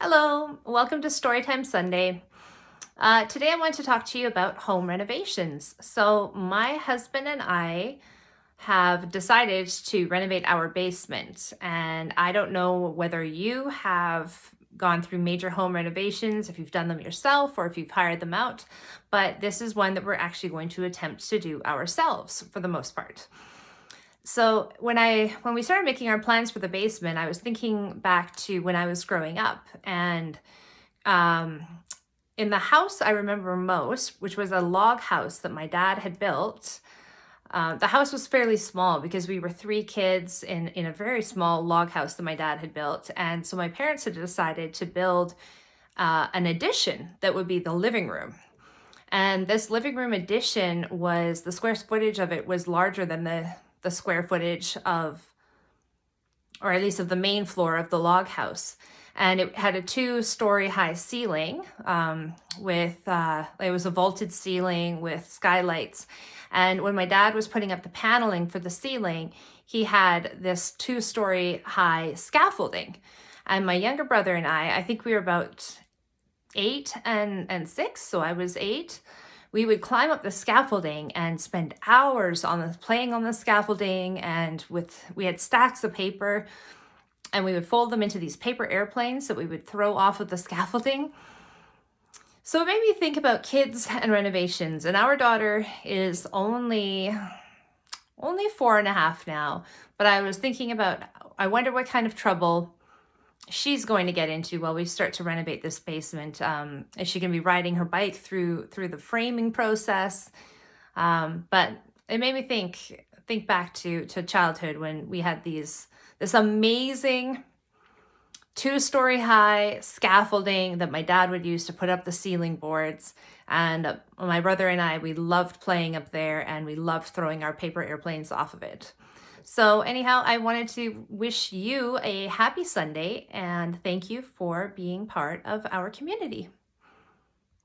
Hello, welcome to Storytime Sunday. Today I want to talk to you about home renovations. So my husband and I have decided to renovate our basement, and I don't know whether you have gone through major home renovations, if you've done them yourself or if you've hired them out, but this is one that we're actually going to attempt to do ourselves for the most part. So when we started making our plans for the basement, I was thinking back to when I was growing up, and um, in the house I remember most, which was a log house that my dad had built. The house was fairly small because we were three kids in a very small log house that my dad had built, and so my parents had decided to build an addition that would be the living room. And this living room addition was, the square footage of it was larger than the square footage of, or at least of the main floor of the log house. And it had a 2-story high ceiling it was a vaulted ceiling with skylights. And when my dad was putting up the paneling for the ceiling, he had this 2-story high scaffolding. And my younger brother and I think we were about 8 and 6, so I was 8. We would climb up the scaffolding and spend hours playing on the scaffolding, and we had stacks of paper, and we would fold them into these paper airplanes that we would throw off of the scaffolding. So it made me think about kids and renovations, and our daughter is only 4.5 now, but I was thinking about, I wonder what kind of trouble she's going to get into while we start to renovate this basement. Is she going to be riding her bike through the framing process? But it made me think back to childhood when we had this amazing 2-story high scaffolding that my dad would use to put up the ceiling boards. And my brother and I, we loved playing up there, and we loved throwing our paper airplanes off of it. So anyhow, I wanted to wish you a happy Sunday and thank you for being part of our community.